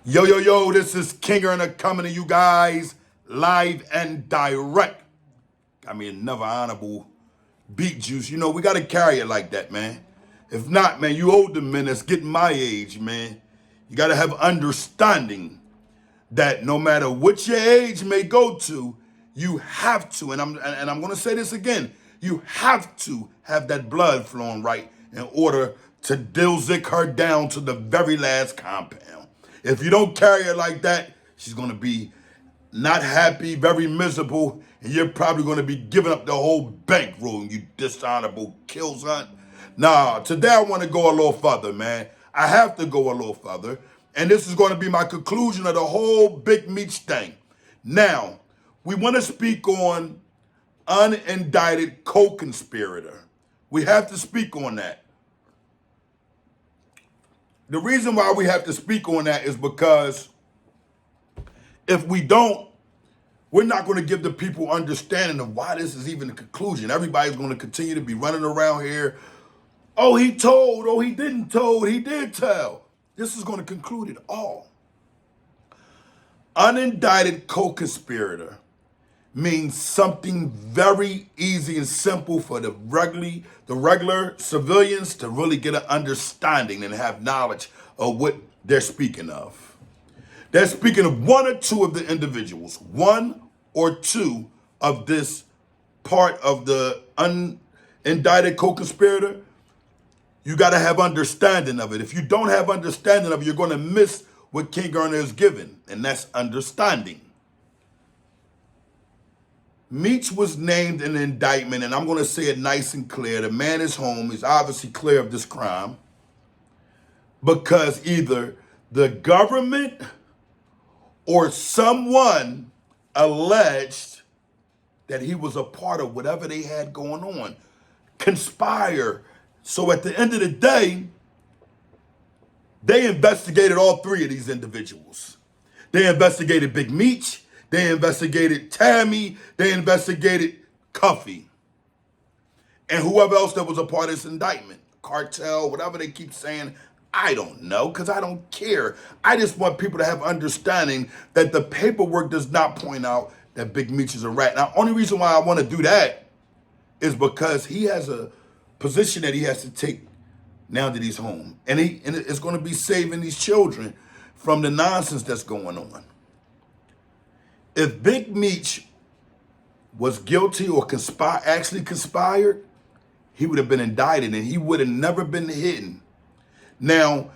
Yo, yo, yo, this is King Earner coming to you guys live and direct. Got me another honorable beat juice. You know, we got to carry it like that, man. If not, man, you older men that's getting my age, man, you got to have understanding that no matter what your age may go to, you have to, and I'm going to say this again, you have to have that blood flowing right in order to dilzik her down to the very last compound. If you don't carry her like that, she's going to be not happy, very miserable, and you're probably going to be giving up the whole bankroll, you dishonorable kills hunt. Nah, today I want to go a little further, man. I have to go a little further, and this is going to be my conclusion of the whole Big Meech thing. Now, we want to speak on unindicted co-conspirator. We have to speak on that. The reason why we have to speak on that is because if we don't, we're not going to give the people understanding of why this is even a conclusion. Everybody's going to continue to be running around here. Oh, he told. Oh, he didn't told. He did tell. This is going to conclude it all. Unindicted co-conspirator means something very easy and simple for the regular civilians to really get an understanding and have knowledge of what they're speaking of. They're speaking of one or two of the individuals, one or two of this part of the unindicted co-conspirator. You got to have understanding of it. If you don't have understanding of it, you're going to miss what King Earner is given, and that's understanding. Meech was named in the indictment, and I'm going to say it nice and clear. The man is home. He's obviously clear of this crime because either the government or someone alleged that he was a part of whatever they had going on. Conspire. So at the end of the day, they investigated all three of these individuals. They investigated Big Meech. They investigated Tammy. They investigated Cuffy. And whoever else that was a part of this indictment. Cartel, whatever they keep saying. I don't know, because I don't care. I just want people to have understanding that the paperwork does not point out that Big Meech is a rat. Now, only reason why I want to do that is because he has a position that he has to take now that he's home. And it's going to be saving these children from the nonsense that's going on. If Big Meech was guilty or actually conspired, he would have been indicted and he would have never been hidden. Now,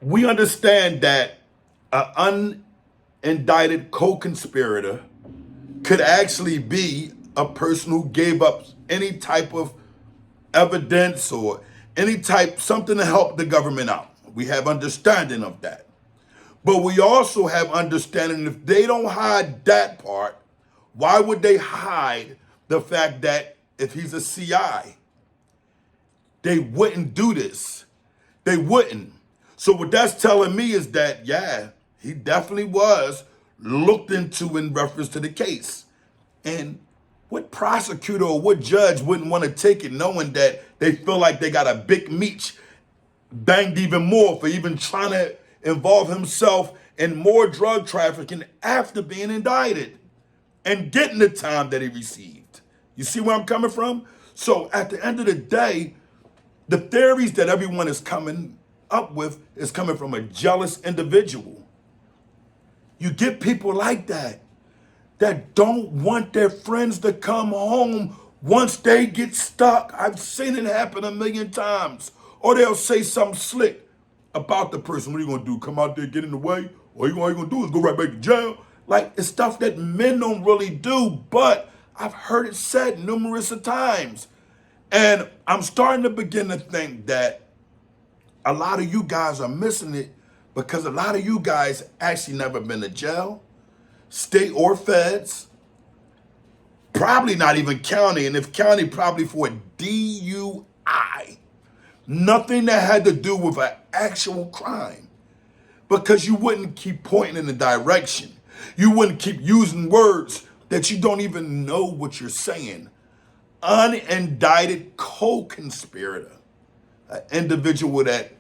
we understand that an unindicted co-conspirator could actually be a person who gave up any type of evidence or something to help the government out. We have understanding of that. But we also have understanding if they don't hide that part, why would they hide the fact that if he's a CI, they wouldn't do this? They wouldn't. So what that's telling me is that, yeah, he definitely was looked into in reference to the case. And what prosecutor or what judge wouldn't want to take it knowing that they feel like they got a Big Meech banged even more for even trying to involve himself in more drug trafficking after being indicted and getting the time that he received. You see where I'm coming from? So at the end of the day, the theories that everyone is coming up with is coming from a jealous individual. You get people like that don't want their friends to come home once they get stuck. I've seen it happen a million times. Or they'll say something slick about the person. What are you going to do? Come out there, get in the way? Or all you're going to do is go right back to jail? Like, it's stuff that men don't really do, but I've heard it said numerous of times. And I'm starting to begin to think that a lot of you guys are missing it because a lot of you guys actually never been to jail, state or feds, probably not even county, and if county, probably for a DUI. Nothing that had to do with an actual crime. Because you wouldn't keep pointing in the direction. You wouldn't keep using words that you don't even know what you're saying. Unindicted co-conspirator. An individual that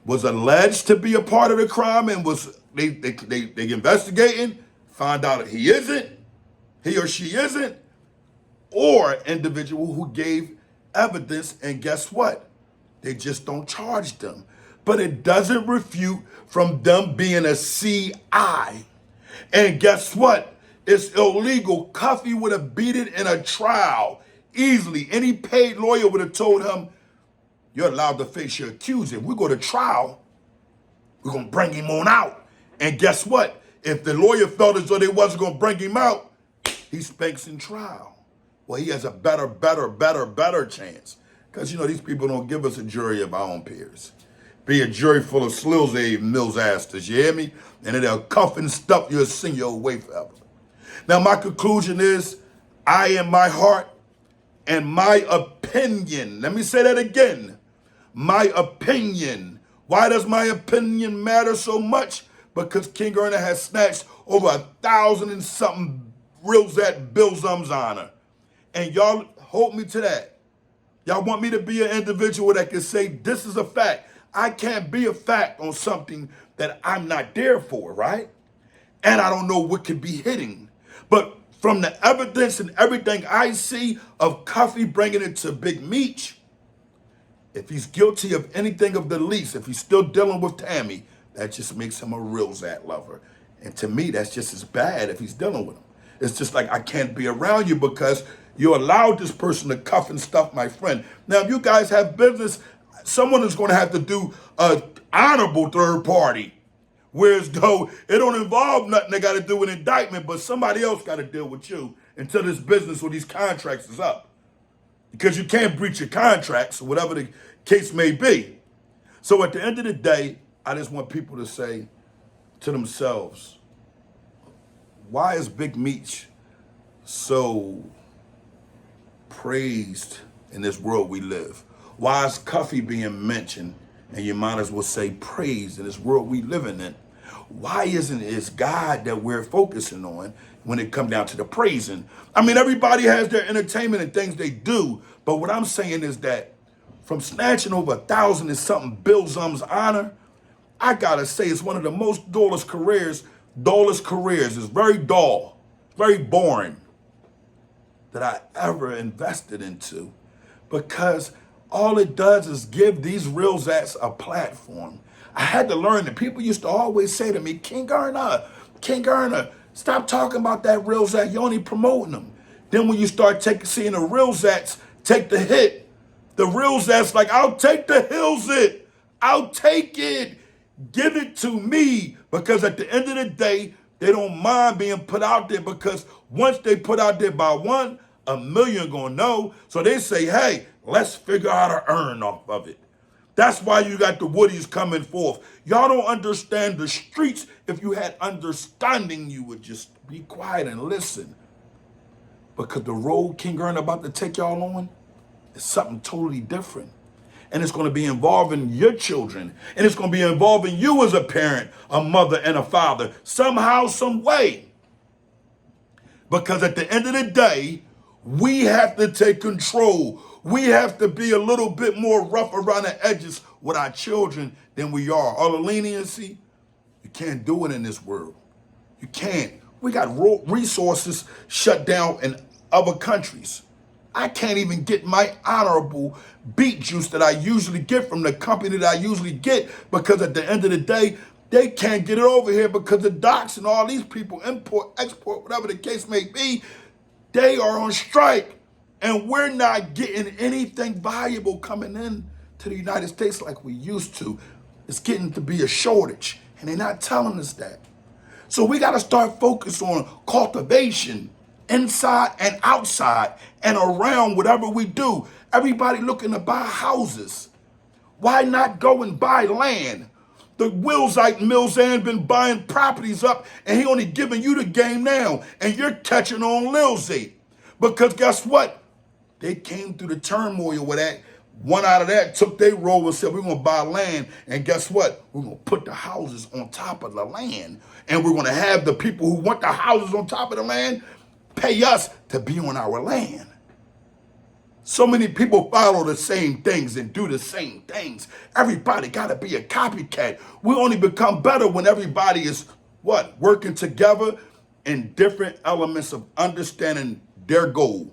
was alleged to be a part of the crime and was they investigating, find out he isn't, he or she isn't, or individual who gave evidence and guess what? They just don't charge them. But it doesn't refute from them being a CI. And guess what? It's illegal. Cuffy would have beat it in a trial easily. Any paid lawyer would have told him, you're allowed to face your accuser. If we go to trial, we're going to bring him on out. And guess what? If the lawyer felt as though they wasn't going to bring him out, he spanks in trial. Well, he has a better chance. Because, these people don't give us a jury of our own peers. Be a jury full of slills, Mills Asters, you hear me? And they'll cuff and stuff you'll sing your way forever. Now, my conclusion is, I in my heart and my opinion, let me say that again, my opinion. Why does my opinion matter so much? Because King Earner has snatched over 1,000 and something reels at Bill Zum's honor. And y'all hold me to that. Y'all want me to be an individual that can say, this is a fact. I can't be a fact on something that I'm not there for, right? And I don't know what could be hitting. But from the evidence and everything I see of Cuffy bringing it to Big Meech, if he's guilty of anything of the least, if he's still dealing with Tammy, that just makes him a real Zat lover. And to me, that's just as bad if he's dealing with him. It's just like, I can't be around you because you allowed this person to cuff and stuff my friend. Now, if you guys have business, someone is going to have to do an honorable third party. Whereas though it don't involve nothing they got to do with indictment, but somebody else got to deal with you until this business or these contracts is up. Because you can't breach your contracts or whatever the case may be. So at the end of the day, I just want people to say to themselves, why is Big Meech so praised in this world we live? Why is Cuffy being mentioned? And you might as well say praised in this world we living in. Why isn't it God that we're focusing on when it comes down to the praising? I mean, everybody has their entertainment and things they do. But what I'm saying is that from snatching over 1,000 and something Bill Zum's honor, I gotta say it's one of the most dullest careers. It's very dull, very boring that I ever invested into, because all it does is give these real Zats a platform. I had to learn that people used to always say to me, King Earner, stop talking about that real Zat. You're only promoting them. Then when you start seeing the real Zats take the hit, the real Zats like, I'll take the hills it. I'll take it. Give it to me. Because at the end of the day, they don't mind being put out there, because once they put out there by one, 1 million gonna know. So they say, hey, let's figure out how to earn off of it. That's why you got the Woodies coming forth. Y'all don't understand the streets. If you had understanding, you would just be quiet and listen. Because the road King Earn about to take y'all on is something totally different. And it's going to be involving your children. And it's going to be involving you as a parent, a mother, and a father. Somehow, some way. Because at the end of the day, we have to take control. We have to be a little bit more rough around the edges with our children than we are. All the leniency, you can't do it in this world. You can't. We got resources shut down in other countries. I can't even get my honorable beet juice that I usually get from the company that I usually get, because at the end of the day, they can't get it over here because the docks and all these people, import, export, whatever the case may be, they are on strike. And we're not getting anything valuable coming in to the United States like we used to. It's getting to be a shortage, and they're not telling us that. So we got to start focused on cultivation inside and outside and around whatever we do. Everybody looking to buy houses. Why not go and buy land? The Willsite Millsand been buying properties up, and he only giving you the game now, and you're catching on Lilzate. Because guess what? They came through the turmoil with that. One out of that took their role and said, we're going to buy land. And guess what? We're going to put the houses on top of the land. And we're going to have the people who want the houses on top of the land pay us to be on our land. So many people follow the same things and do the same things. Everybody got to be a copycat. We only become better when everybody is what? Working together in different elements of understanding their goal.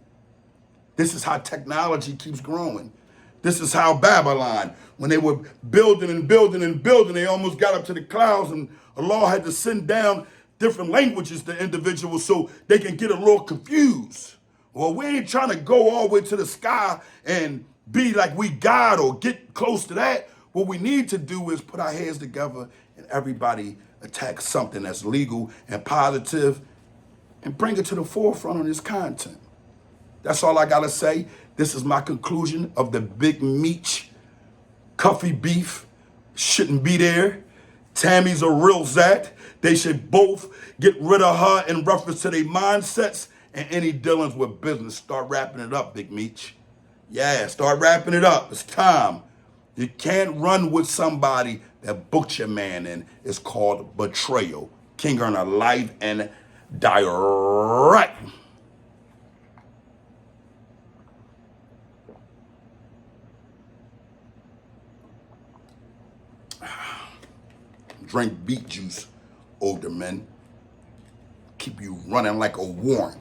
This is how technology keeps growing. This is how Babylon, when they were building and building and building, they almost got up to the clouds, and Allah had to send down different languages to individuals so they can get a little confused. Well, we ain't trying to go all the way to the sky and be like we God or get close to that. What we need to do is put our heads together and everybody attack something that's legal and positive and bring it to the forefront on this content. That's all I gotta say. This is my conclusion of the big Meech Cuffy beef. Shouldn't be there. Tammy's a real Zat. They should both get rid of her in reference to their mindsets and any dealings with business. Start wrapping it up, Big Meech. Yeah, start wrapping it up. It's time. You can't run with somebody that booked your man in. It's called betrayal. King earn a life and direct. Drink beet juice, older men. Keep you running like a warrant.